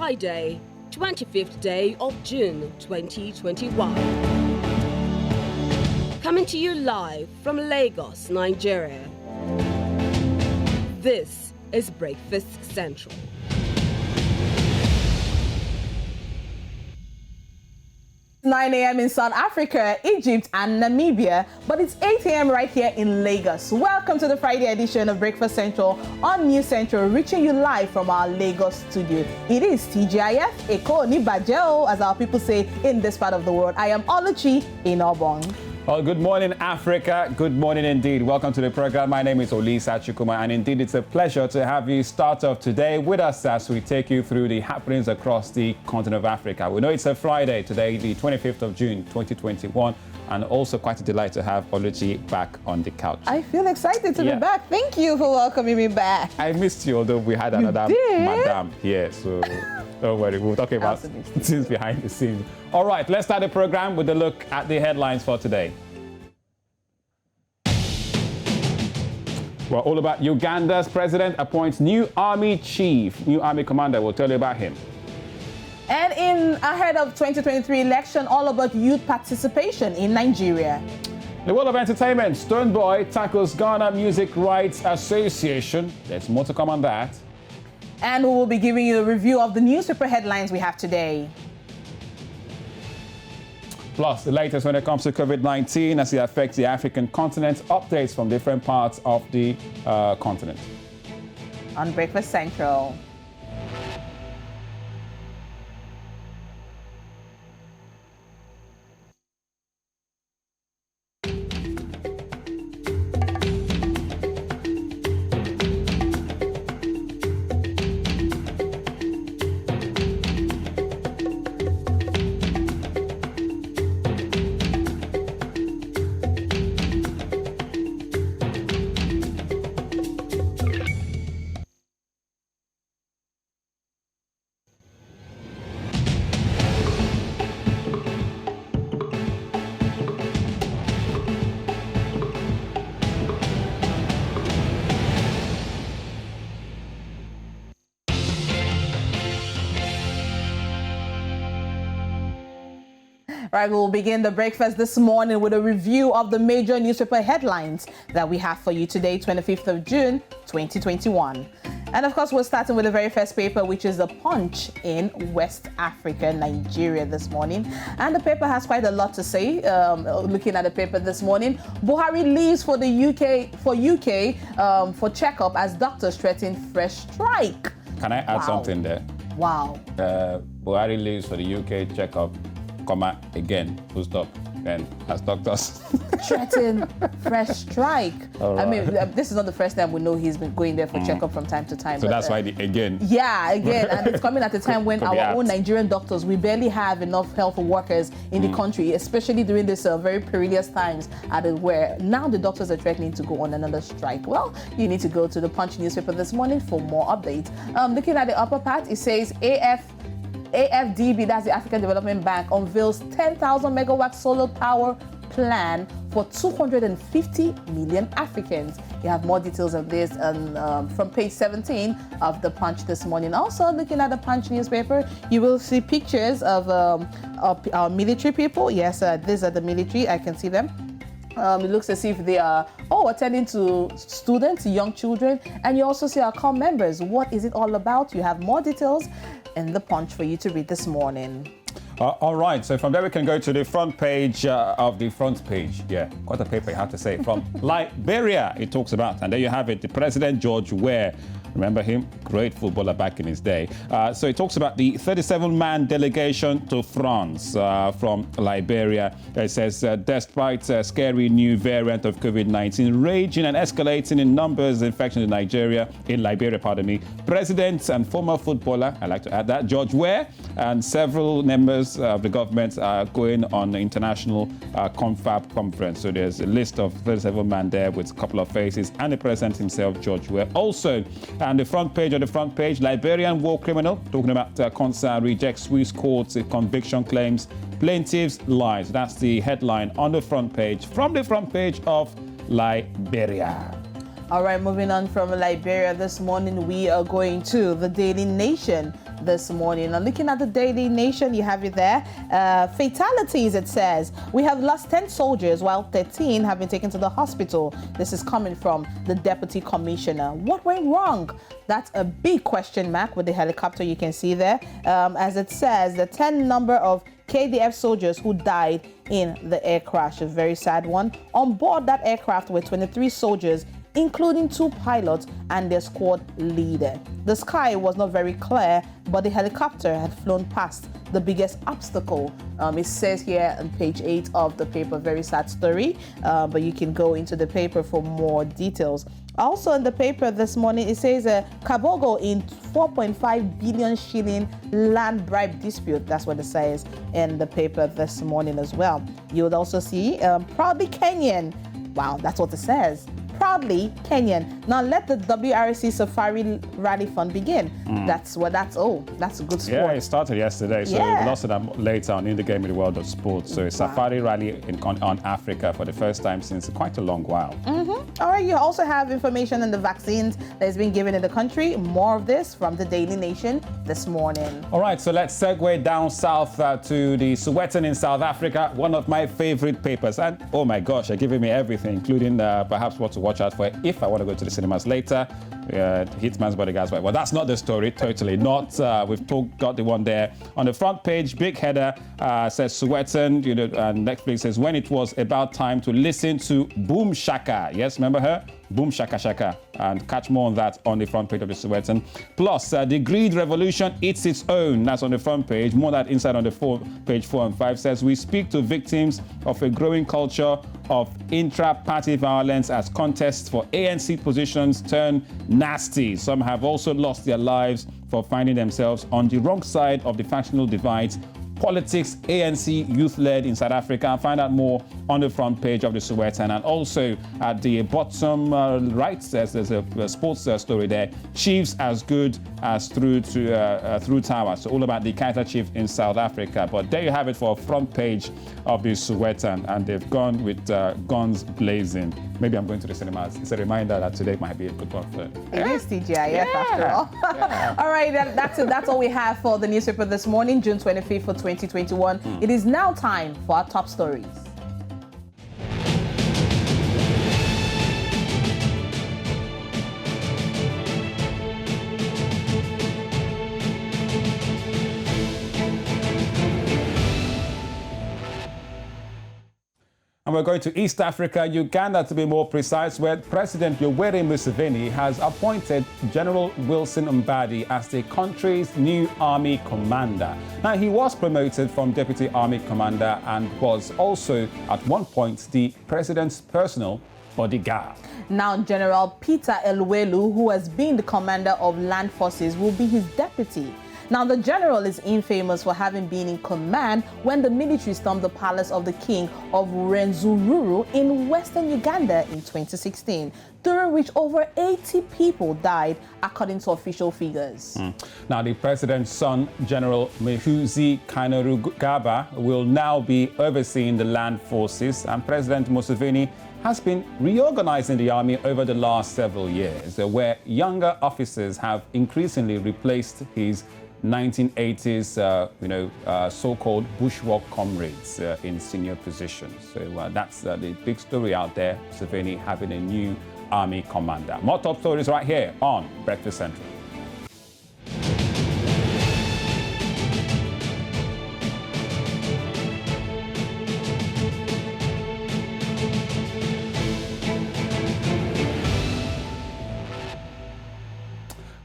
Friday, 25th day of June 2021. Coming to you live from Lagos, Nigeria. This is Breakfast Central. It's 9 a.m. in South Africa, Egypt, and Namibia, but it's 8 a.m. right here in Lagos. Welcome to the Friday edition of Breakfast Central on News Central, reaching you live from our Lagos studio. It is TGIF, Eko Nibajeo, as our people say in this part of the world. I am Oluchi in Obong. Well, good morning, Africa. Good morning indeed. Welcome to the program. My name is Olisa Chukuma, and indeed it's a pleasure to have you start off today with us as we take you through the happenings across the continent of Africa. We know it's a Friday today, the 25th of June, 2021, and also quite a delight to have Oluchi back on the couch. I feel excited to be back. Thank you for welcoming me back. I missed you, although we had another madam here, so don't worry, we'll talk about things behind the scenes. All right, let's start the program with a look at the headlines for today. Well, all about Uganda's president appoints new army chief, new army commander. We'll tell you about him. And ahead of 2023 election, all about youth participation in Nigeria. The world of entertainment, Stonebwoy tackles Ghana Music Rights Association. There's more to come on that. And we will be giving you a review of the newspaper headlines we have today. Plus, the latest when it comes to COVID-19 as it affects the African continent, updates from different parts of the continent. On Breakfast Central. Right, we'll begin the breakfast this morning with a review of the major newspaper headlines that we have for you today, 25th of June, 2021. And of course, we're starting with the very first paper, which is the Punch in West Africa, Nigeria this morning. And the paper has quite a lot to say. Looking at the paper this morning, Buhari leaves for the UK for checkup as doctors threaten fresh strike. Can I add something there? Wow. Buhari leaves for the UK checkup. Comma again, full stop, then as doctors threaten fresh strike. Right. I mean, this is not the first time we know he's been going there for checkup from time to time. So that's why the again. Yeah, again, and it's coming at a time when our own Nigerian doctors, we barely have enough health workers in the country, especially during this very perilous times where now the doctors are threatening to go on another strike. Well, you need to go to the Punch newspaper this morning for more updates. Looking at the upper part, it says AFDB, that's the African Development Bank, unveils 10,000 megawatt solar power plan for 250 million Africans. You have more details of this from page 17 of the Punch this morning. Also, looking at the Punch newspaper, you will see pictures of our military people. Yes, these are the military. I can see them. It looks as if they are attending to students, young children, and you also see our core members. What is it all about? You have more details in the Punch for you to read this morning. All right, so from there we can go to the front page of the front page. Yeah, quite a paper, you have to say. From Liberia, it talks about, and there you have it, the President George Weah. Remember him? Great footballer back in his day. So it talks about the 37-man delegation to France from Liberia. It says, despite a scary new variant of COVID-19 raging and escalating in numbers of infections in Liberia, President and former footballer, I like to add that, George Weah, and several members of the government are going on the international confab conference. So there's a list of 37 men there with a couple of faces, and the president himself, George Weah. Also, and the front page, Liberian war criminal, talking about concern rejects Swiss court's conviction claims, plaintiffs lies. That's the headline on the front page, from the front page of Liberia. All right, moving on from Liberia this morning, we are going to the Daily Nation. this morning. And looking at the Daily Nation, you have it there. Fatalities, it says. We have lost 10 soldiers while 13 have been taken to the hospital. This is coming from the Deputy Commissioner. What went wrong? That's a big question mark with the helicopter you can see there. As it says, the 10 number of KDF soldiers who died in the air crash, a very sad one. On board that aircraft were 23 soldiers, including 2 pilots and their squad leader. The sky was not very clear, but the helicopter had flown past the biggest obstacle. It says here on page 8 of the paper, very sad story, but you can go into the paper for more details. Also in the paper this morning, it says Kabogo in 4.5 billion shilling land bribe dispute. That's what it says in the paper this morning as well. You would also see proudly Kenyan. Wow, that's what it says. Proudly Kenyan. Now let the WRC Safari Rally Fund begin. That's a good sport. Yeah, it started yesterday, so we lost it later on in the game of the world of sports. So it's Safari Rally on Africa for the first time since quite a long while. All right, you also have information on the vaccines that's been given in the country. More of this from the Daily Nation this morning. All right, so let's segue down south to the Sowetan in South Africa, one of my favorite papers. And oh my gosh, they're giving me everything, including perhaps what to watch out for if I want to go to the cinemas later. Hitman's Bodyguards. Well, that's not the story, totally not. We've got the one there. On the front page, big header says Sowetan, and Netflix says, when it was about time to listen to Boom Shaka. Yes, remember her? Boom Shaka Shaka. And catch more on that on the front page of the Sowetan. Plus, the greed revolution eats its own. That's on the front page. More that inside on the page 4 and 5 says, we speak to victims of a growing culture of intra-party violence as contests for ANC positions turn nasty. Some have also lost their lives for finding themselves on the wrong side of the factional divides. Politics, ANC, youth-led in South Africa. Find out more on the front page of the Sowetan. And also at the bottom right, there's a sports story there. Chiefs as good as through tower. So all about the Kaizer Chiefs in South Africa. But there you have it for a front page of the Sowetan. And they've gone with guns blazing. Maybe I'm going to the cinemas. It's a reminder that today might be a good one for it. It is TGIF after all. All right, that's it. That's all we have for the newspaper this morning, June 25th for 2021. It is now time for our top stories. And we're going to East Africa, Uganda to be more precise, where President Yoweri Museveni has appointed General Wilson Mbadi as the country's new army commander. Now, he was promoted from deputy army commander and was also at one point the president's personal bodyguard. Now, General Peter Elwelu, who has been the commander of land forces, will be his deputy. Now, the general is infamous for having been in command when the military stormed the palace of the king of Rwenzururu in western Uganda in 2016, during which over 80 people died, according to official figures. Now, the president's son, General Muhooz Kainerugaba, will now be overseeing the land forces, and President Museveni has been reorganizing the army over the last several years, where younger officers have increasingly replaced his 1980s, so-called bushwalk comrades in senior positions. So that's the big story out there, Museveni having a new army commander. More top stories right here on Breakfast Central.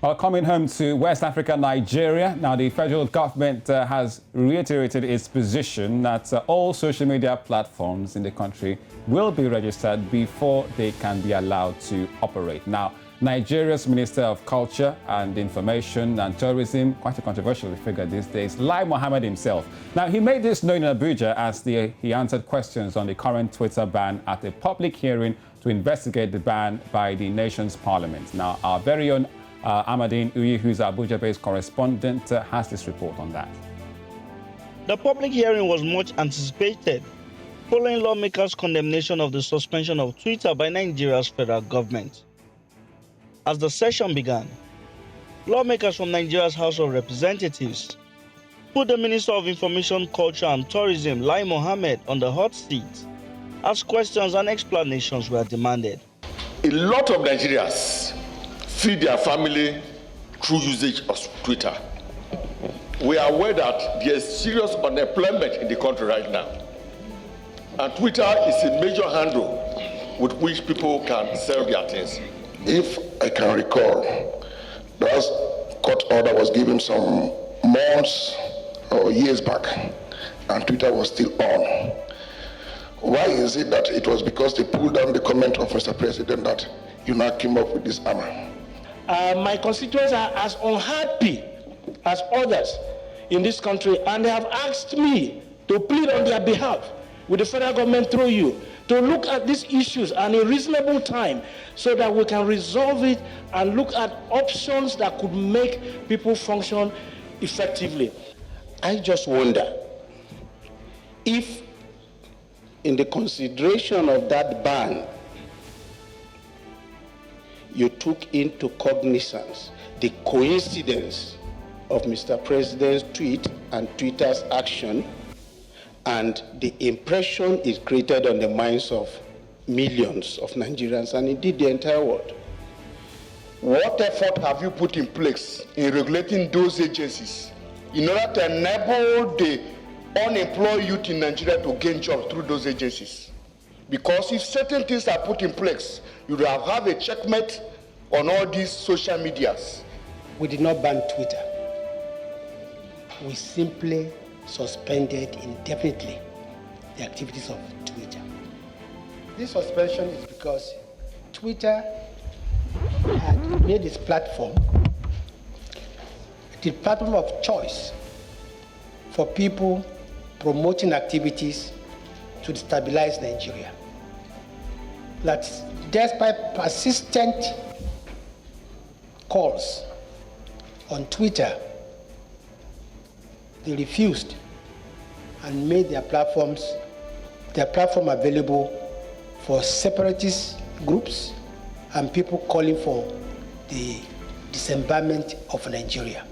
Well, coming home to West Africa, Nigeria. Now, the federal government has reiterated its position that all social media platforms in the country will be registered before they can be allowed to operate. Now, Nigeria's Minister of Culture and Information and Tourism, quite a controversial figure these days, Lai Mohammed himself. Now, he made this known in Abuja as he answered questions on the current Twitter ban at a public hearing to investigate the ban by the nation's parliament. Now, our very own Amadine Uyi, who's our Abuja-based correspondent, has this report on that. The public hearing was much anticipated, following lawmakers' condemnation of the suspension of Twitter by Nigeria's federal government. As the session began, lawmakers from Nigeria's House of Representatives put the Minister of Information, Culture and Tourism, Lai Mohammed, on the hot seat as questions and explanations were demanded. A lot of Nigerians feed their family through usage of Twitter. We are aware that there is serious unemployment in the country right now. And Twitter is a major handle with which people can sell their things. If I can recall, that court order was given some months or years back, and Twitter was still on. Why is it that it was because they pulled down the comment of Mr. President that you now came up with this hammer? My constituents are as unhappy as others in this country, and they have asked me to plead on their behalf with the federal government through you to look at these issues in a reasonable time so that we can resolve it and look at options that could make people function effectively. I just wonder if in the consideration of that ban, you took into cognizance the coincidence of Mr. President's tweet and Twitter's action and the impression it created on the minds of millions of Nigerians and indeed the entire world. What effort have you put in place in regulating those agencies in order to enable the unemployed youth in Nigeria to gain jobs through those agencies? Because if certain things are put in place, you will have a checkmate on all these social medias. We did not ban Twitter. We simply suspended indefinitely the activities of Twitter. This suspension is because Twitter had made its platform the platform of choice for people promoting activities to destabilize Nigeria. That despite persistent calls on Twitter, they refused and made their platform available for separatist groups and people calling for the dismemberment of Nigeria.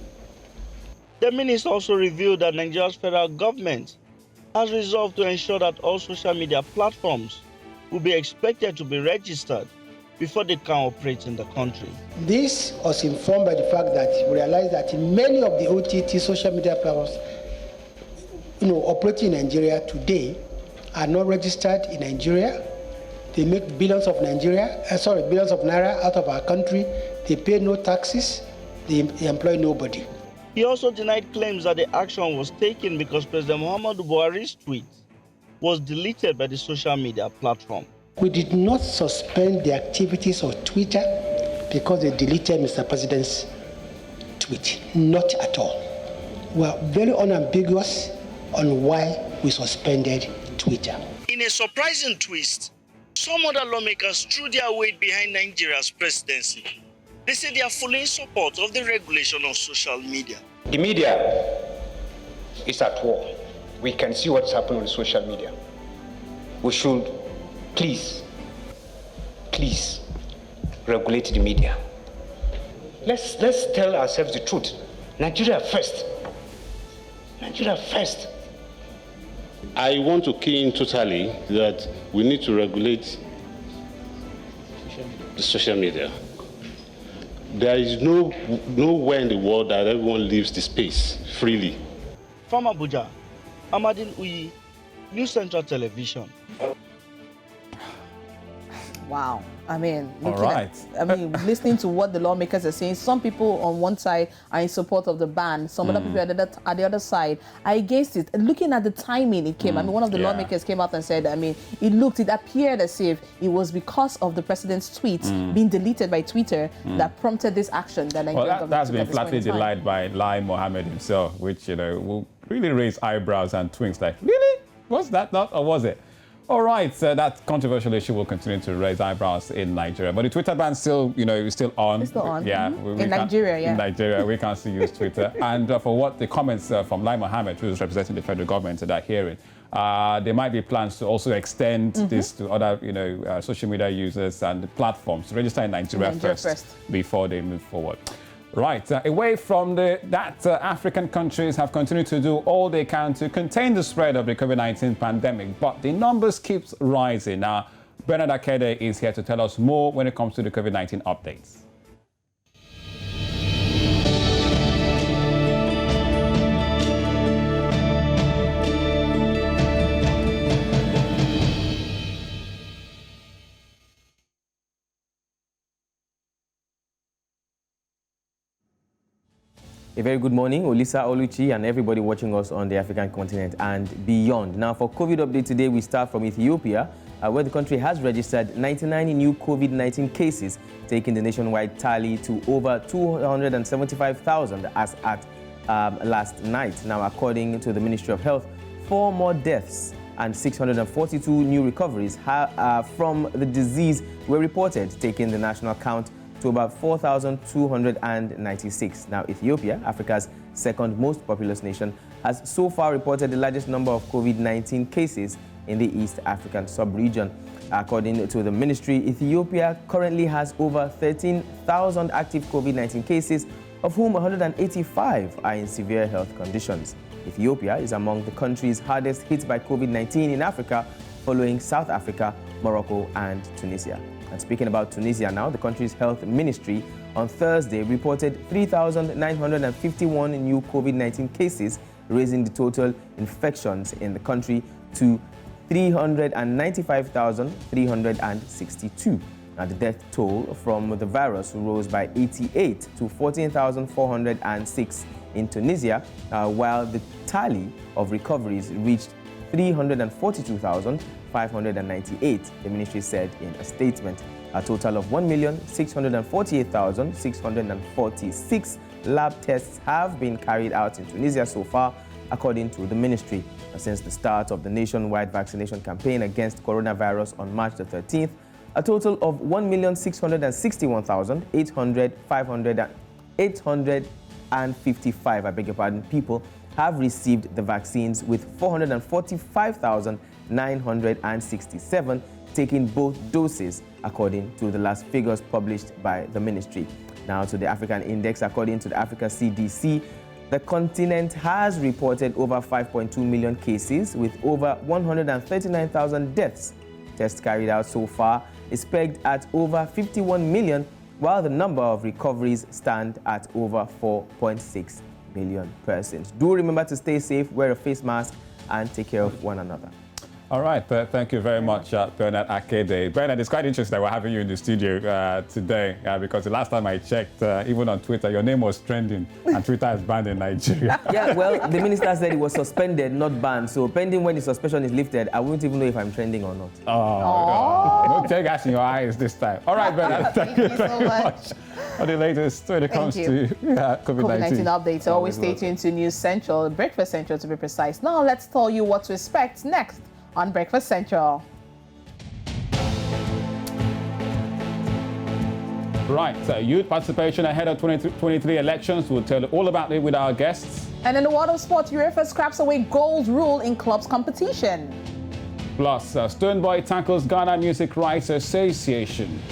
The minister also revealed that Nigeria's federal government has resolved to ensure that all social media platforms will be expected to be registered before they can operate in the country. This was informed by the fact that we realized that many of the OTT social media platforms operating in Nigeria today are not registered in Nigeria. They make billions of naira out of our country. They pay no taxes. They employ nobody. He also denied claims that the action was taken because President Muhammadu Buhari's tweet was deleted by the social media platform. We did not suspend the activities of Twitter because they deleted Mr. President's tweet. Not at all. We are very unambiguous on why we suspended Twitter. In a surprising twist, some other lawmakers threw their weight behind Nigeria's presidency. They say they are fully in support of the regulation of social media. The media is at war. We can see what's happening on social media. We should please regulate the media. Let's tell ourselves the truth. Nigeria first. Nigeria first. I want to key in totally that we need to regulate the social media. There is nowhere in the world that everyone leaves the space freely. From Abuja, Amadin Uyi, News Central Television. Wow. I mean, listening to what the lawmakers are saying, some people on one side are in support of the ban, some other people at the other side are against it. And looking at the timing it came, one of the lawmakers came out and said, it appeared as if it was because of the president's tweet being deleted by Twitter that prompted this action that Nigeria government that's took been at this point flatly in time. denied by Lai Mohammed himself, which, will really raise eyebrows and twinks like, really? Was that not, or was it? All right, so that controversial issue will continue to raise eyebrows in Nigeria. But the Twitter ban still, is still on. It's still on. Yeah. In Nigeria, yeah. In Nigeria, we can't still use Twitter. And for what the comments from Lai Mohammed, who is representing the federal government at that hearing, there might be plans to also extend this to other, social media users and platforms to register in Nigeria first before they move forward. Right, away from that, African countries have continued to do all they can to contain the spread of the COVID-19 pandemic, but the numbers keep rising. Now, Bernard Akede is here to tell us more when it comes to the COVID-19 updates. A very good morning, Olisa, Oluchi, and everybody watching us on the African continent and beyond. Now, for COVID update today, we start from Ethiopia, where the country has registered 99 new COVID-19 cases, taking the nationwide tally to over 275,000 as at last night. Now, according to the Ministry of Health, 4 more deaths and 642 new recoveries from the disease were reported, taking the national count to about 4,296. Now, Ethiopia, Africa's second most populous nation, has so far reported the largest number of COVID-19 cases in the East African sub-region. According to the ministry, Ethiopia currently has over 13,000 active COVID-19 cases, of whom 185 are in severe health conditions. Ethiopia is among the countries hardest hit by COVID-19 in Africa, following South Africa, Morocco, and Tunisia. And speaking about Tunisia now, the country's health ministry on Thursday reported 3,951 new COVID-19 cases, raising the total infections in the country to 395,362. Now, the death toll from the virus rose by 88 to 14,406 in Tunisia, while the tally of recoveries reached 342,598, the ministry said in a statement. A total of 1,648,646 lab tests have been carried out in Tunisia so far, according to the ministry. Since the start of the nationwide vaccination campaign against coronavirus on March the 13th, a total of 1,661,855 people have received the vaccines, with 445,967 taking both doses, according to the last figures published by the ministry. Now to the African Index. According to the Africa CDC, the continent has reported over 5.2 million cases, with over 139,000 deaths. Tests carried out so far is pegged at over 51 million, while the number of recoveries stand at over 4.6 million persons. Do remember to stay safe, wear a face mask, and take care of one another. All right, thank you very much, Bernard Akede. Bernard, it's quite interesting that we're having you in the studio today, because the last time I checked, even on Twitter, your name was trending, and Twitter is banned in Nigeria. Yeah, well, the minister said it was suspended, not banned. So pending when the suspension is lifted, I won't even know if I'm trending or not. No tear gas in your eyes this time. All right, Bernard, thank you very much for the latest when it comes to COVID-19 updates. Always stay tuned to News Central, Breakfast Central to be precise. Now let's tell you what to expect next on Breakfast Central. Right, youth participation ahead of 2023 elections. We'll tell you all about it with our guests. And in the world of sports, UEFA scraps away gold rule in clubs competition. Plus, Stonebwoy tackles Ghana Music Rights Association.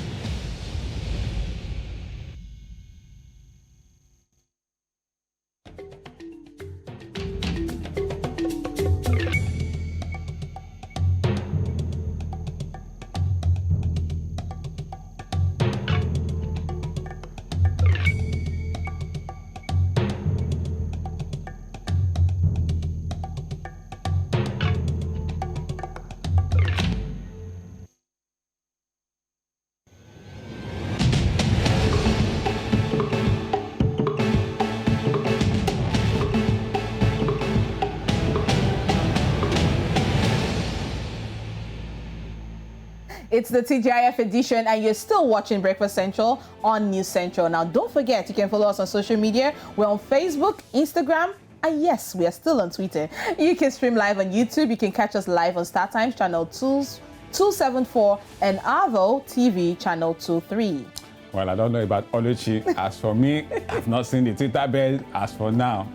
It's the TGIF edition, and you're still watching Breakfast Central on News Central. Now, don't forget, you can follow us on social media. We're on Facebook, Instagram, and yes, we are still on Twitter. You can stream live on YouTube. You can catch us live on StarTimes channel 274 and Avo TV channel 23. Well, I don't know about Oluchi. As for me, I've not seen the Twitter bell as for now.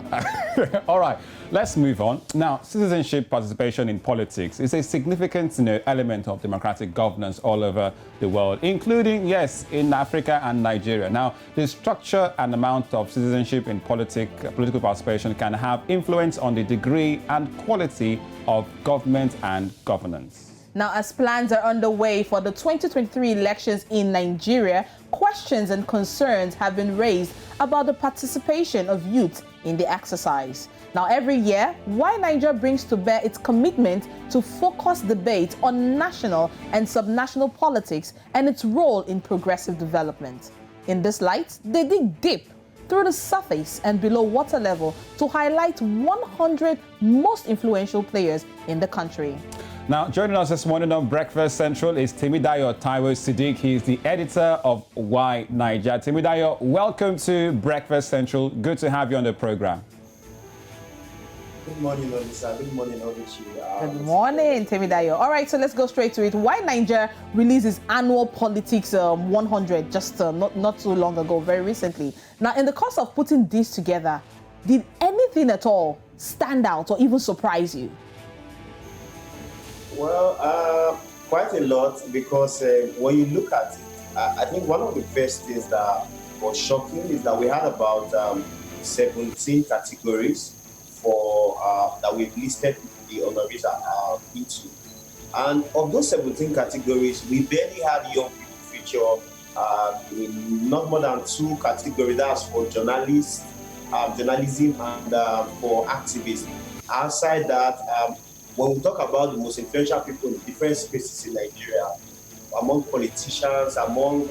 All right, let's move on. Now, citizenship participation in politics is a significant element of democratic governance all over the world, including, yes, in Africa and Nigeria. Now, the structure and amount of citizenship in political participation can have influence on the degree and quality of government and governance. Now, as plans are underway for the 2023 elections in Nigeria, questions and concerns have been raised about the participation of youth in the exercise. Now, every year, Why Nigeria brings to bear its commitment to focus debate on national and subnational politics and its role in progressive development. In this light, they dig deep through the surface and below water level to highlight 100 most influential players in the country. Now, joining us this morning on Breakfast Central is Timidayo Taiwo Siddiq. He is the editor of Why Nigeria. Timidayo, welcome to Breakfast Central. Good to have you on the program. Good morning, Olisa. Good morning, Oluchi. Good morning, Timidayo. All right, so let's go straight to it. Why Nigeria releases annual Politics 100 just not too long ago, very recently. Now, in the course of putting this together, did anything at all stand out or even surprise you? Well, quite a lot, because when you look at it, I think one of the first things that was shocking is that we had about 17 categories for that we've listed the honorees into. And of those 17 categories, we barely had young people feature in not more than 2 categories. That's for journalists, journalism, and for activists. Outside that, when we talk about the most influential people in different spaces in Nigeria, among politicians, among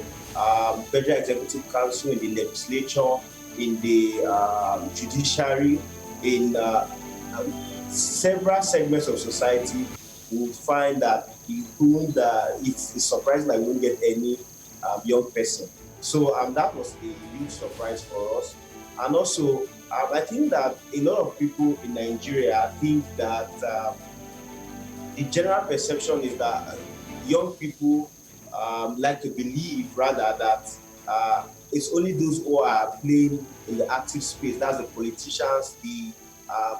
Federal Executive Council, in the legislature, in the judiciary, in several segments of society, we would find that it's surprising that we won't get any young person. So that was a huge surprise for us. And also, I think that a lot of people in Nigeria think that the general perception is that young people like to believe, rather, that it's only those who are playing in the active space, that's the politicians, the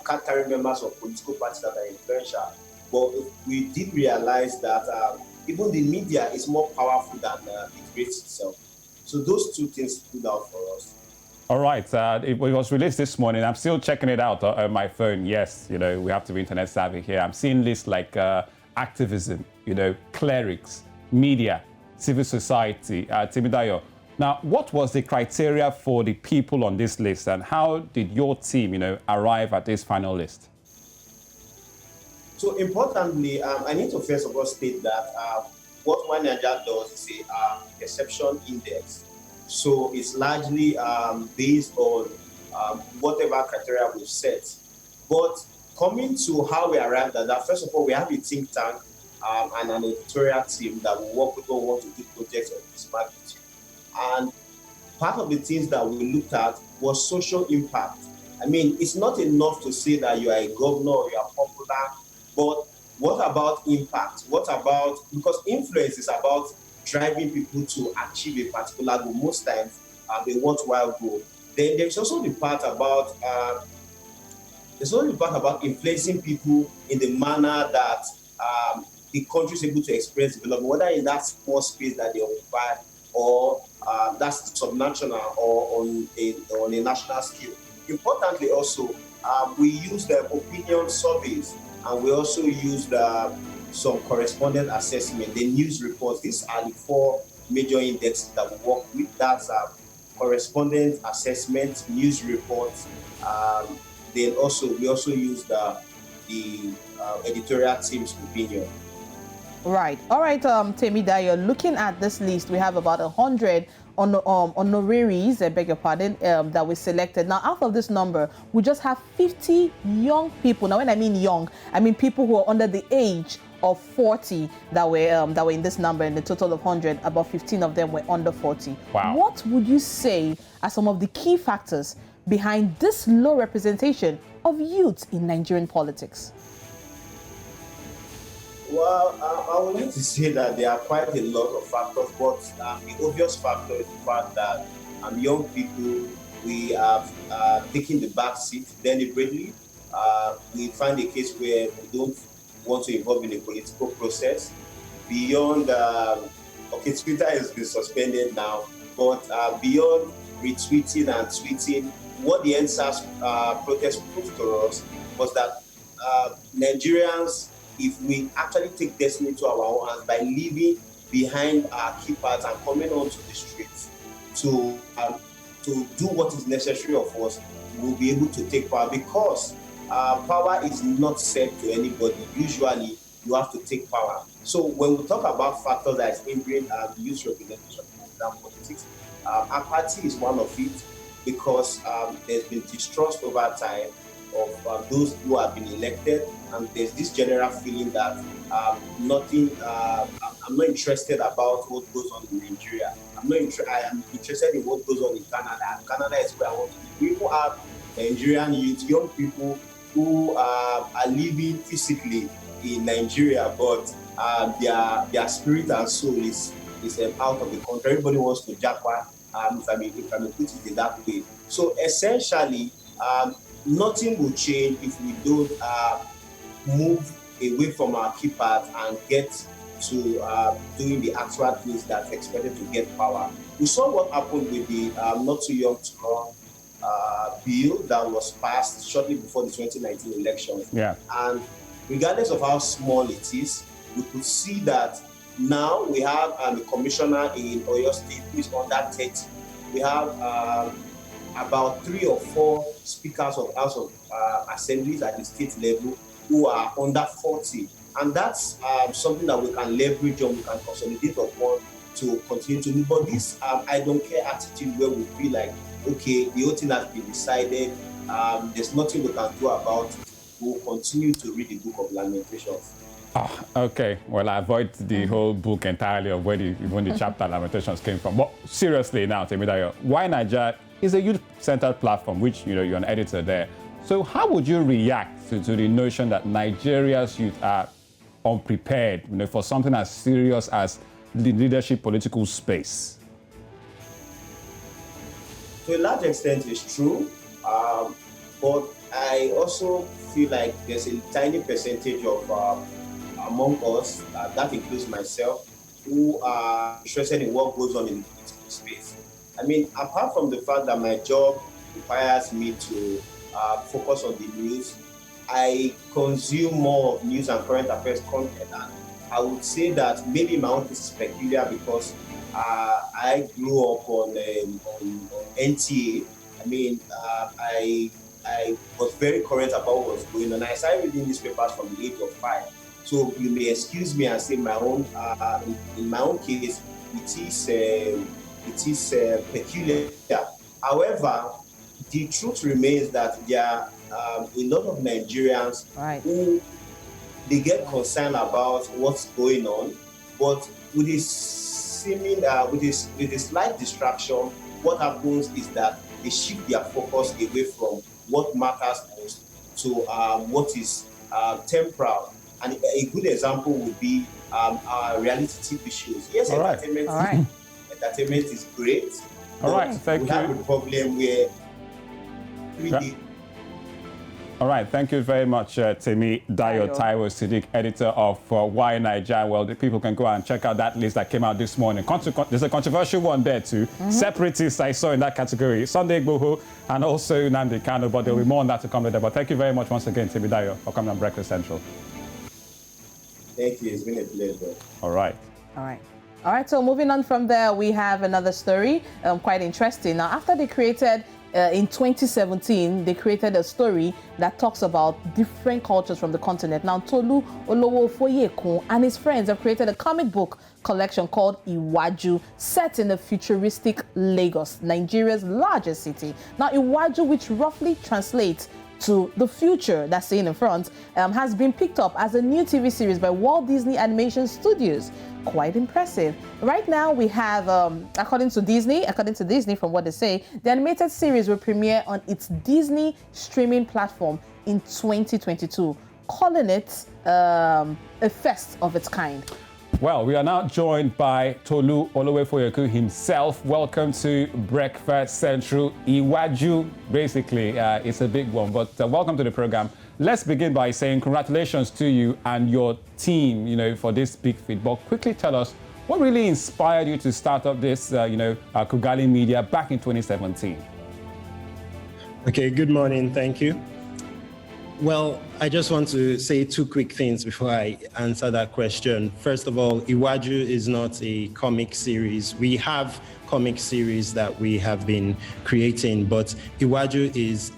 card-carrying members of political parties that are influential. But we did realize that even the media is more powerful than it rates itself. So those 2 things stood out for us. All right, it was released this morning. I'm still checking it out on my phone. Yes, we have to be internet savvy here. I'm seeing lists like activism, clerics, media, civil society, Timidayo. Now, what was the criteria for the people on this list, and how did your team, arrive at this final list? So importantly, I need to first of all state that what Why Nigeria does is a perception index. So it's largely based on whatever criteria we've set. But coming to how we arrived at that, first of all, we have a think tank and an editorial team that will work with who want to do projects of this magnitude. And part of the things that we looked at was social impact. I mean, it's not enough to say that you are a governor or you are popular, but what about impact? What about, because influence is about driving people to achieve a particular goal, most times a worthwhile goal. Then there's also the part about influencing people in the manner that the country is able to experience development, whether in that small space that they occupy, or that's subnational or on a national scale. Importantly, also we use the opinion surveys, and we also used some correspondent assessment, the news reports. These are the 4 major indexes that we work with. That's correspondent assessment, news reports. Then we also use the editorial team's opinion. Right. All right, Timidayo, looking at this list, we have about 100 honoraries, I beg your pardon, that we selected. Now, out of this number, we just have 50 young people. Now, when I mean young, I mean people who are under the age of 40 that were in this number. In the total of 100, about 15 of them were under 40. Wow. What would you say are some of the key factors behind this low representation of youth in Nigerian politics? Well, I would like to say that there are quite a lot of factors, but the obvious factor is the fact that young people, we have taken the back seat deliberately. We find a case where we don't want to involve in a political process. Beyond, okay, Twitter has been suspended now, but beyond retweeting and tweeting, what the NSAS protest proved to us was that Nigerians, if we actually take destiny to our own hands by leaving behind our keypads and coming onto the streets to do what is necessary of us, we'll be able to take power, because power is not said to anybody. Usually, you have to take power. So when we talk about factors that is hindering youth representation in politics, apathy is one of it, because there's been distrust over time of those who have been elected, and there's this general feeling that I'm not interested about what goes on in Nigeria. I am interested in what goes on in Canada. Canada is where I want to be. We even have Nigerian youth, young people who are living physically in Nigeria, but their spirit and soul is out of the country. Everybody wants to japa, if I may put it in that way. So essentially, nothing will change if we don't move away from our keypad and get to doing the actual things that's expected to get power. We saw what happened with the not too young to run bill that was passed shortly before the 2019 elections. Yeah. And regardless of how small it is, we could see that now we have a commissioner in Oyo State who is under 30. We have about 3 or 4 speakers of House of Assemblies at the state level who are under 40. And that's something that we can leverage on, we can consolidate upon to continue to do. But this I don't care attitude where we feel like, okay, the whole thing has been decided, there's nothing we can do about it. We'll continue to read the Book of Lamentations. Okay, well, I avoid the whole book entirely of where even the chapter Lamentations came from. But seriously now, Temidayo, Why Nigeria is a youth-centered platform, which, you're an editor there. So how would you react to the notion that Nigeria's youth are unprepared, for something as serious as the leadership political space? To a large extent, it's true, but I also feel like there's a tiny percentage of among us, that includes myself, who are interested in what goes on in the political space. I mean, apart from the fact that my job requires me to focus on the news, I consume more of news and current affairs content, and I would say that maybe my own case is peculiar because I grew up on NTA. I mean, I was very current about what was going on. I started reading newspapers from the age of 5. So you may excuse me and say in my own case, it is peculiar. However, the truth remains that there are a lot of Nigerians who they get concerned about what's going on, but with this seeming, with a slight distraction, what happens is that they shift their focus away from what matters most to what is temporal. And a good example would be reality TV shows. Yes, entertainment is great. All right, thank you. We have a problem where All right, thank you very much, Temidayo Taiwo Siddiq, editor of Why Nigeria. Well, the people can go and check out that list that came out this morning. There's a controversial one there too. Separatists I saw in that category, Sunday Igboho and also Nnamdi Kanu, but there will be more on that to come later. But thank you very much once again, Temidayo, for coming on Breakfast Central. Thank you, it's been a pleasure. All right. All right, so moving on from there, we have another story, quite interesting. Now, after they created in 2017, they created a story that talks about different cultures from the continent. Now, Tolu Olowofoyekun and his friends have created a comic book collection called Iwaju, set in the futuristic Lagos, Nigeria's largest city. Now, Iwaju, which roughly translates to the future, that's saying in front, has been picked up as a new TV series by Walt Disney Animation Studios. Quite impressive. Right now we have, according to Disney, from what they say, the animated series will premiere on its Disney streaming platform in 2022. calling it a first of its kind. Well, we are now joined by Tolu Olowefoyeku himself. Welcome to Breakfast Central. Iwaju, basically, it's a big one, but welcome to the program. Let's begin by saying congratulations to you and your team, for this big feat. But quickly tell us, what really inspired you to start up this, Kugali Media back in 2017? Okay, good morning. Thank you. Well, I just want to say two quick things before I answer that question. First of all, Iwaju is not a comic series. We have comic series that we have been creating, but Iwaju is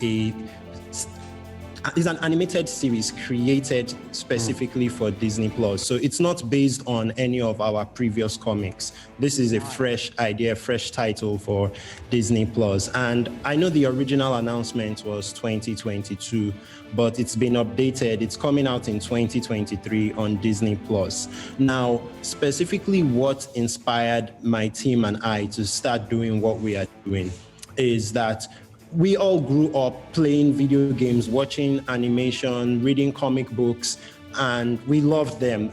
an animated series created specifically for Disney Plus. So it's not based on any of our previous comics. This is a fresh idea, fresh title for Disney Plus. And I know the original announcement was 2022, but it's been updated. It's coming out in 2023 on Disney Plus. Now, specifically what inspired my team and I to start doing what we are doing is that we all grew up playing video games, watching animation, reading comic books, and we loved them.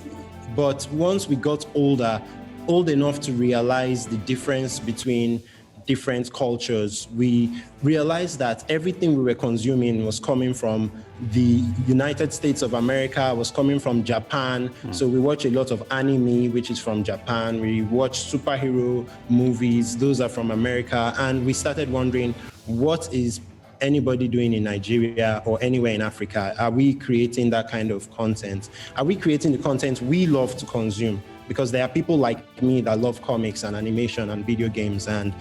But once we got old enough to realize the difference between different cultures, we realized that everything we were consuming was coming from the United States of America, was coming from Japan. So we watch a lot of anime, which is from Japan. We watch superhero movies, those are from America. And we started wondering, what is anybody doing in Nigeria or anywhere in Africa? Are we creating that kind of content? Are we creating the content we love to consume? Because there are people like me that love comics and animation and video games, and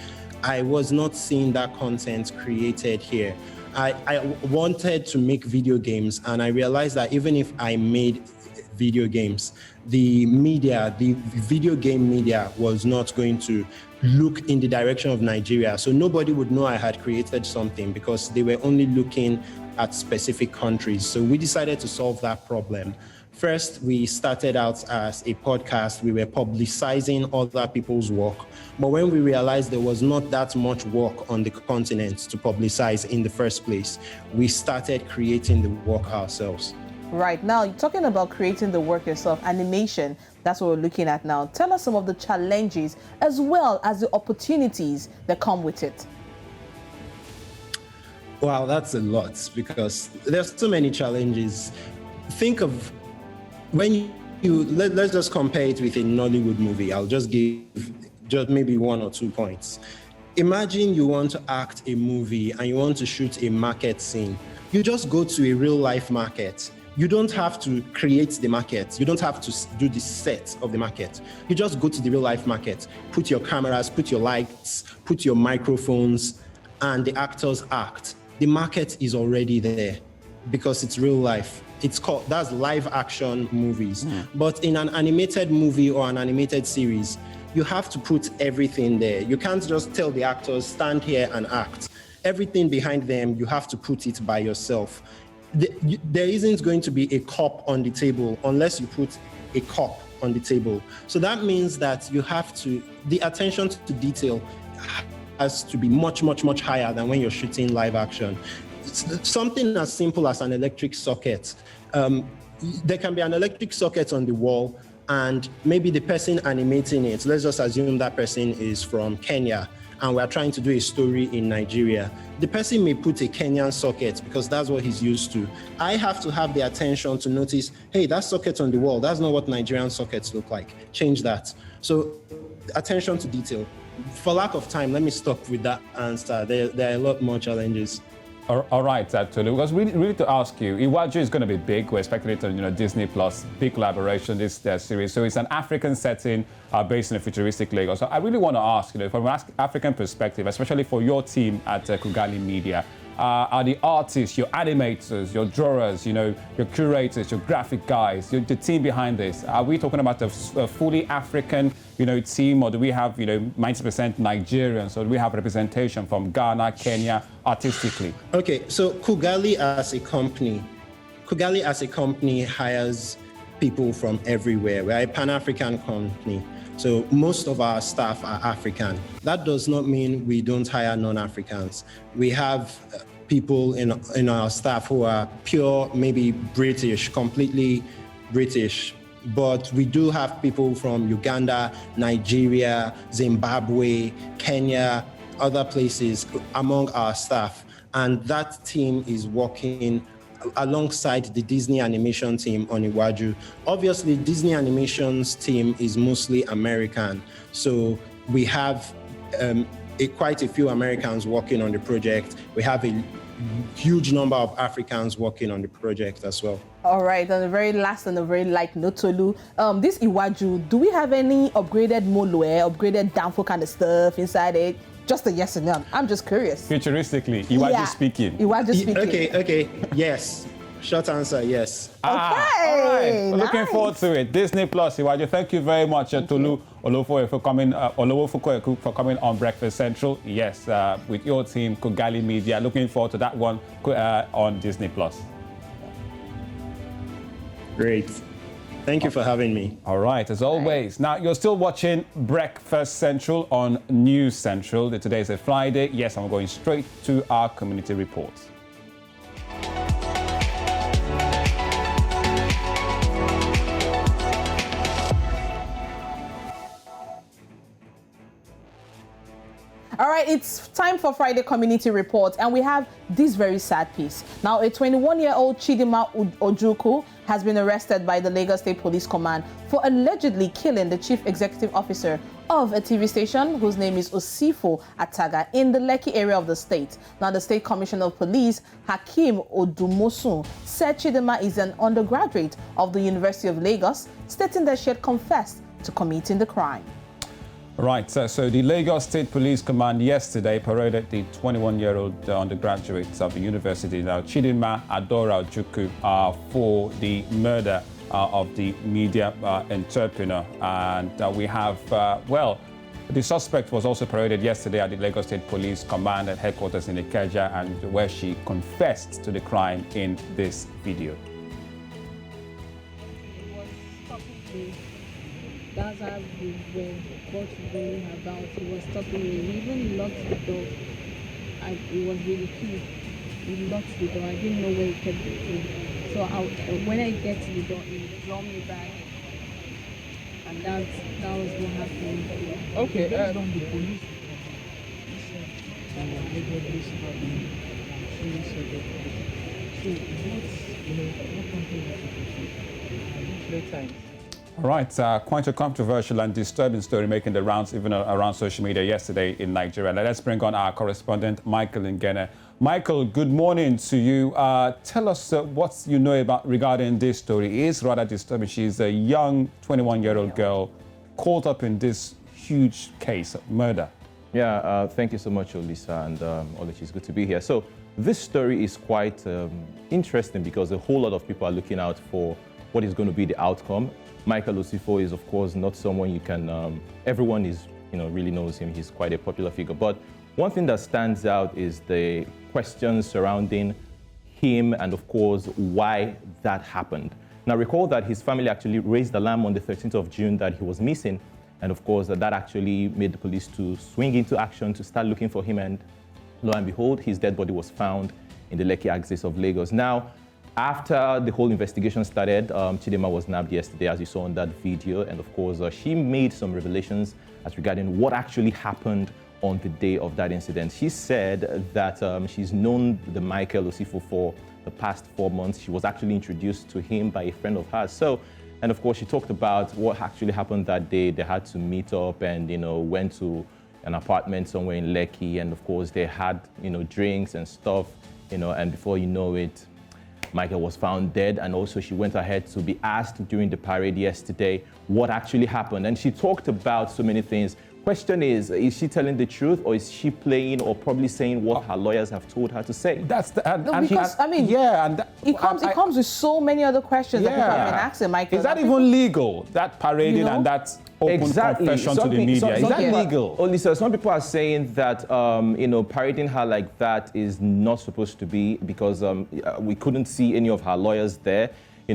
I was not seeing that content created here. I wanted to make video games, and I realized that even if I made video games, the video game media was not going to look in the direction of Nigeria. So nobody would know I had created something because they were only looking at specific countries. So we decided to solve that problem. First, we started out as a podcast. We were publicizing other people's work. But when we realized there was not that much work on the continent to publicize in the first place, we started creating the work ourselves. Right. Now, you're talking about creating the work yourself, animation, that's what we're looking at now. Tell us some of the challenges as well as the opportunities that come with it. Wow, that's a lot because there's so many challenges. Think of when let's just compare it with a Nollywood movie. I'll just give maybe 1 or 2 points. Imagine you want to act a movie and you want to shoot a market scene. You just go to a real life market. You don't have to create the market. You don't have to do the set of the market. You just go to the real life market, put your cameras, put your lights, put your microphones, and the actors act. The market is already there because it's real life. That's live action movies. But in an animated movie or an animated series, you have to put everything there. You can't just tell the actors, stand here and act. Everything behind them, you have to put it by yourself. There isn't going to be a cup on the table unless you put a cup on the table. So that means that the attention to detail has to be much, much, much higher than when you're shooting live action. Something as simple as an electric socket. There can be an electric socket on the wall, and maybe the person animating it, let's just assume that person is from Kenya, and we're trying to do a story in Nigeria. The person may put a Kenyan socket because that's what he's used to. I have to have the attention to notice, hey, that socket on the wall, that's not what Nigerian sockets look like. Change that. So attention to detail. For lack of time, let me stop with that answer. There are a lot more challenges. All right, Tolu, because really to ask you, Iwaju is going to be big. We're expecting it to, Disney Plus, big collaboration, this series. So it's an African setting based in a futuristic Lagos. So I really want to ask, from an African perspective, especially for your team at Kugali Media, are the artists, your animators, your drawers, your curators, your graphic guys, the team behind this, are we talking about a fully African, team, or do we have, 90% Nigerians, or do we have representation from Ghana, Kenya, artistically? Okay, so Kugali as a company hires people from everywhere. We're a Pan-African company. So most of our staff are African. That does not mean we don't hire non-Africans. We have people in our staff who are pure, maybe British, completely British. But we do have people from Uganda, Nigeria, Zimbabwe, Kenya, other places among our staff. And that team is working alongside the Disney animation team on Iwaju. Obviously, Disney animation's team is mostly American. So we have quite a few Americans working on the project. We have a huge number of Africans working on the project as well. All right, on the very last and a very light note, Tolu, this Iwaju, do we have any upgraded Molo, upgraded Danfo kind of stuff inside it? Just a yes or no. I'm just curious. Futuristically, Iwaju speaking. Iwaju speaking. Okay, yes. Short answer, yes. Okay. All right. We're Nice. looking forward to it. Disney Plus, Iwaju. Thank you very much, Tolu Olofo, for coming. Olofo for coming on Breakfast Central. Yes, with your team, Kogali Media. Looking forward to that one on Disney Plus. Great. Thank you for having me. All right, as always. Now, you're still watching Breakfast Central on News Central. Today is a Friday. Yes, I'm going straight to our community reports. All right, it's time for Friday Community Report, and we have this very sad piece. Now, a 21-year-old Chidima Ojukwu has been arrested by the Lagos State Police Command for allegedly killing the chief executive officer of a TV station whose name is Osifo Ataga in the Lekki area of the state. Now, the State Commissioner of Police, Hakeem Odumosun, said Chidima is an undergraduate of the University of Lagos, stating that she had confessed to committing the crime. Right, so the Lagos State Police Command yesterday paraded the 21-year-old undergraduate of the university, now Chidima Adora Ojukwu, for the murder of the media entrepreneur. And we have, the suspect was also paraded yesterday at the Lagos State Police Command at headquarters in Ikeja, and where she confessed to the crime in this video. That's how we were both going about. He was stopping me. He even locked the door. It was really cute. He locked the door. I didn't know where he kept the key. So when I get to the door, he draw me back. And that was what happened. Okay. Based on the police All right, quite a controversial and disturbing story making the rounds even around social media yesterday in Nigeria. Let's bring on our correspondent, Michael Ngene. Michael, good morning to you. Tell us what you know about regarding this story. It is rather disturbing. She's a young 21-year-old girl caught up in this huge case of murder. Yeah, thank you so much, Olisa and Olechi. It's good to be here. So this story is quite interesting because a whole lot of people are looking out for what is going to be the outcome. Michael Osifo is, of course, not someone you can, everyone is, really knows him. He's quite a popular figure. But one thing that stands out is the questions surrounding him and, of course, why that happened. Now, recall that his family actually raised alarm on the 13th of June that he was missing. And, of course, that actually made the police to swing into action to start looking for him. And lo and behold, his dead body was found in the Lekki axis of Lagos. Now, after the whole investigation started, Chidima was nabbed yesterday, as you saw in that video. And of course, she made some revelations as regarding what actually happened on the day of that incident. She said that she's known the Michael Osifo for the past 4 months. She was actually introduced to him by a friend of hers. And of course, she talked about what actually happened that day. They had to meet up and, went to an apartment somewhere in Lekki. And of course, they had, drinks and stuff, and before you know it, Michael was found dead, and also she went ahead to be asked during the parade yesterday what actually happened. And she talked about so many things. Question is she telling the truth, or is she playing or probably saying what her lawyers have told her to say? That's the... it comes with so many other questions that people have been asking, Michael. Is that even legal, that parading and that open confession to the media? Is that legal? Lisa, some people are saying that, parading her like that is not supposed to be because we couldn't see any of her lawyers there.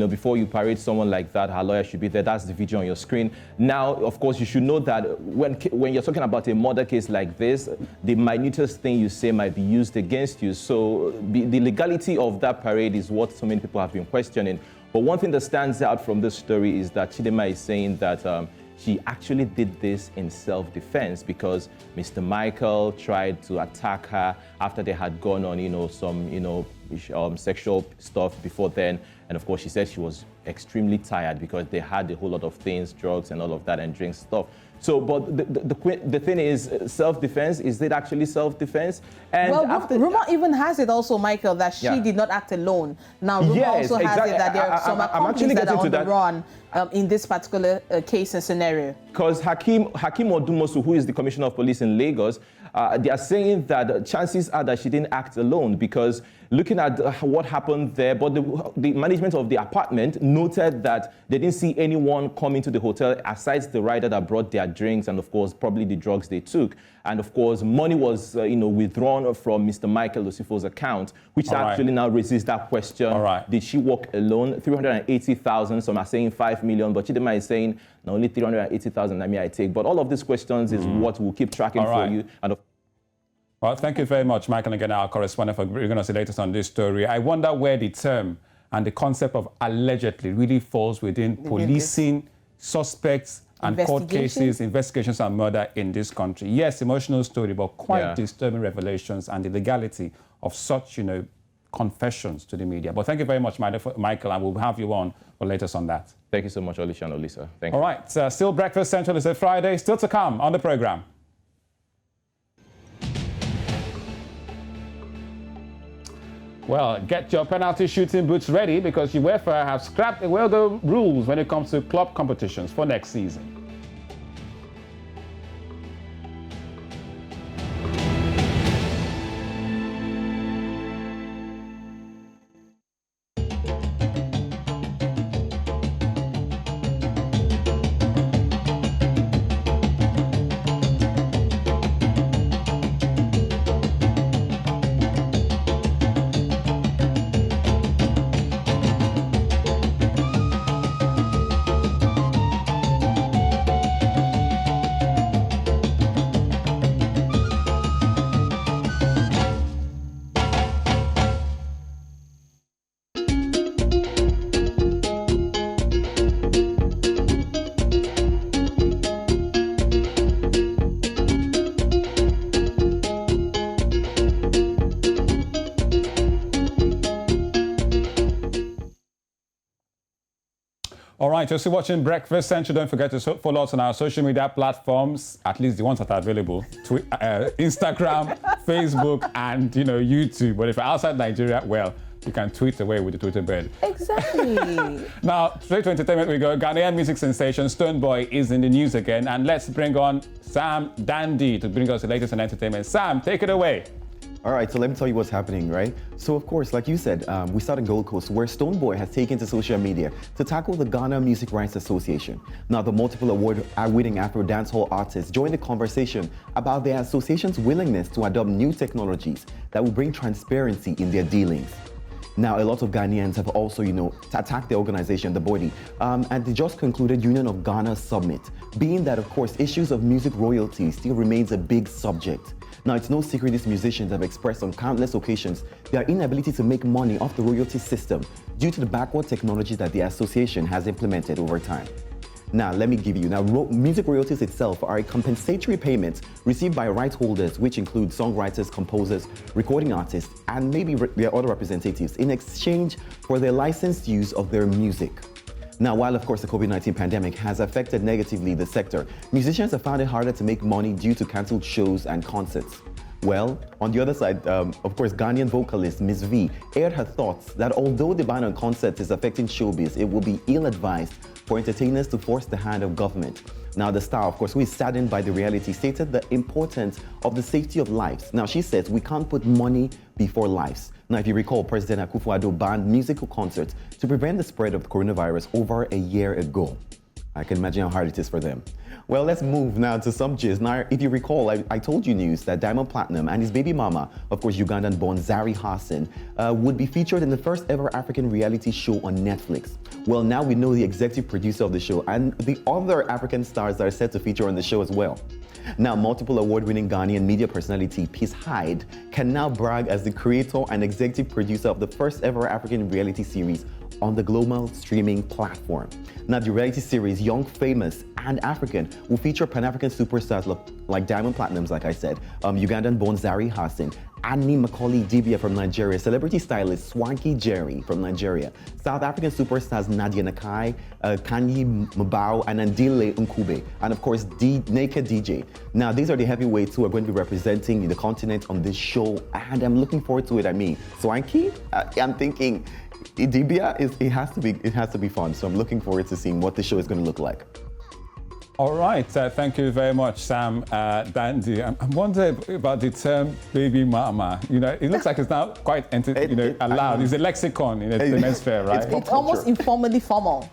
before you parade someone like that, her lawyer should be there. That's the video on your screen. Now, of course, you should know that when you're talking about a murder case like this, the minutest thing you say might be used against you. So the legality of that parade is what so many people have been questioning. But one thing that stands out from this story is that Chidinma is saying that she actually did this in self-defense because Mr. Michael tried to attack her after they had gone on, some, sexual stuff before then. And of course, she said she was extremely tired because they had a whole lot of things, drugs and all of that, and drinks stuff. So, but the thing is, self-defense, is it actually self-defense? And well, rumor even has it also, Michael, that she did not act alone. Now, rumor also has it that there are some accomplices that are on the run in this particular case and scenario. Because Hakeem Odumosu, who is the Commissioner of Police in Lagos, they are saying that chances are that she didn't act alone because looking at what happened there, but the management of the apartment noted that they didn't see anyone come into the hotel aside the rider that brought their drinks and, of course, probably the drugs they took. And, of course, money was, withdrawn from Mr. Michael Lucifo's account, which actually now raises that question. Did she walk alone? 380,000, some are saying 5 million, but Chidinma is saying not only 380,000, I take. But all of these questions is what we'll keep tracking for you. And well, thank you very much, Michael, again, our correspondent, for bringing us the latest on this story. I wonder where the term and the concept of allegedly really falls within policing, suspects, and court cases, investigations and murder in this country. Yes, emotional story, but quite disturbing revelations and the legality of such, confessions to the media. But thank you very much, Michael, and we'll have you on for latest on that. Thank you so much, Olisha and Olisa. Thank you. All right, still Breakfast Central is a Friday, still to come on the program. Well, get your penalty shooting boots ready because UEFA have scrapped the rules when it comes to club competitions for next season. All right, you're still watching Breakfast Central. Don't forget to follow us on our social media platforms, at least the ones that are available. Instagram, Facebook, and YouTube. But if you're outside Nigeria, well, you can tweet away with the Twitter bird. Exactly. Now, straight to entertainment we go. Ghanaian music sensation Stonebwoy is in the news again. And let's bring on Sam Dandy to bring us the latest on entertainment. Sam, take it away. All right, so let me tell you what's happening, right? So, of course, like you said, we start in Gold Coast, where Stonebwoy has taken to social media to tackle the Ghana Music Rights Association. Now, the multiple award-winning Afro dancehall artists joined the conversation about their association's willingness to adopt new technologies that will bring transparency in their dealings. Now, a lot of Ghanaians have also, attacked the organization, the body, and the just concluded Union of Ghana Summit, being that, of course, issues of music royalty still remains a big subject. Now, it's no secret these musicians have expressed on countless occasions their inability to make money off the royalty system due to the backward technology that the association has implemented over time. Now, let me give you, music royalties itself are a compensatory payment received by rights holders, which include songwriters, composers, recording artists, and maybe their other representatives in exchange for their licensed use of their music. Now, while of course the COVID-19 pandemic has affected negatively the sector, musicians have found it harder to make money due to cancelled shows and concerts. Well, on the other side, of course, Ghanaian vocalist Ms. V aired her thoughts that although the ban on concerts is affecting showbiz, it will be ill-advised for entertainers to force the hand of government. Now, the star, of course, who is saddened by the reality, stated the importance of the safety of lives. Now, she says, we can't put money before lives. Now, if you recall, President Akufo-Addo banned musical concerts to prevent the spread of coronavirus over a year ago. I can imagine how hard it is for them. Well, let's move now to some gist. Now, if you recall, I told you news that Diamond Platinum and his baby mama, of course, Ugandan-born Zari Hassan, would be featured in the first ever African reality show on Netflix. Well, now we know the executive producer of the show and the other African stars that are set to feature on the show as well. Now, multiple award-winning Ghanaian media personality Peace Hyde can now brag as the creator and executive producer of the first ever African reality series on the global streaming platform. Now, the reality series, Young, Famous, and African, will feature Pan-African superstars like Diamond Platinums, like I said, Ugandan-born Zari Hassan, Annie Macaulay Dibia from Nigeria, celebrity stylist Swanky Jerry from Nigeria, South African superstars Nadia Nakai, Kanyi Mbao, and Andile Nkube, and of course, Naked DJ. Now, these are the heavyweights who are going to be representing the continent on this show, and I'm looking forward to it. I mean, Swanky, I'm thinking, Dibia, it has to be fun. So I'm looking forward to seeing what the show is going to look like. All right, thank you very much, Sam Dandy. I'm wondering about the term "baby mama." You know, it looks like it's now quite allowed. It's a lexicon in the men's fair, right? It's almost informally formal.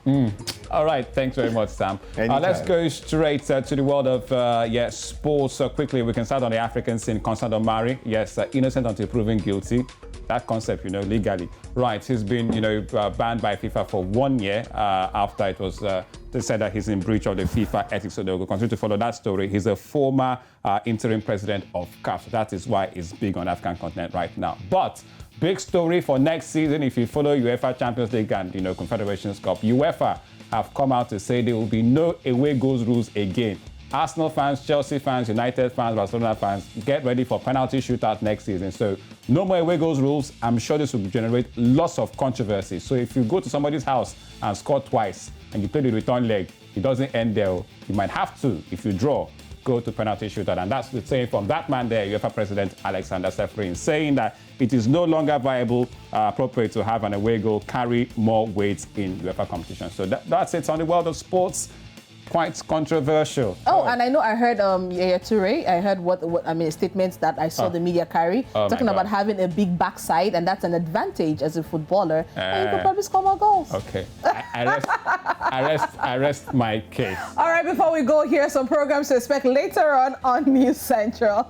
All right, thanks very much, Sam. Let's go straight to the world of sports. So quickly, we can start on the African scene. Constant Omari, yes, innocent until proven guilty. That concept, legally. Right, he's been, banned by FIFA for 1 year after it was they said that he's in breach of the FIFA ethics, so they'll continue to follow that story. He's a former interim president of CAF, so that is why he's big on the African continent right now. But big story for next season, if you follow UEFA Champions League and, Confederations Cup, UEFA have come out to say there will be no away goals rules again. Arsenal fans, Chelsea fans, United fans, Barcelona fans, get ready for penalty shootout next season. So no more away goals rules. I'm sure this will generate lots of controversy. So if you go to somebody's house and score twice and you play the return leg, it doesn't end there. You might have to, if you draw, go to penalty shootout. And that's the saying from that man there, UEFA President Alexander Seferin, saying that it is no longer viable, appropriate to have an away goal carry more weight in UEFA competition. So that's it on the world of sports. Quite controversial. Oh, and I know I heard Yaya Toure. I heard statements that I saw the media carry talking about having a big backside, and that's an advantage as a footballer. And you could probably score more goals. Okay, I rest my case. All right, before we go, here are some programs to expect later on News Central.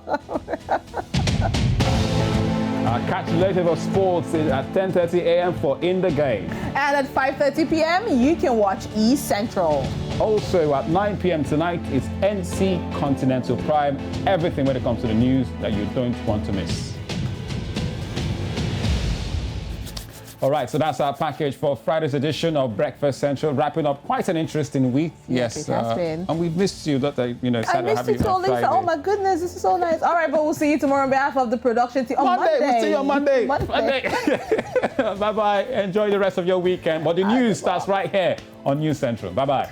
Catch the latest of sports at 10:30 a.m. for In the Game. And at 5:30 p.m., you can watch E Central. Also at 9 p.m. tonight, it's NC Continental Prime. Everything when it comes to the news that you don't want to miss. All right, so that's our package for Friday's edition of Breakfast Central. Wrapping up quite an interesting week. Yes, it has been. And we've missed you. That I missed you too, Lisa. Oh my goodness, this is so nice. All right, but we'll see you tomorrow on behalf of the production team. Monday. We'll see you on Monday. Bye-bye. Enjoy the rest of your weekend. But the news starts right here on News Central. Bye-bye.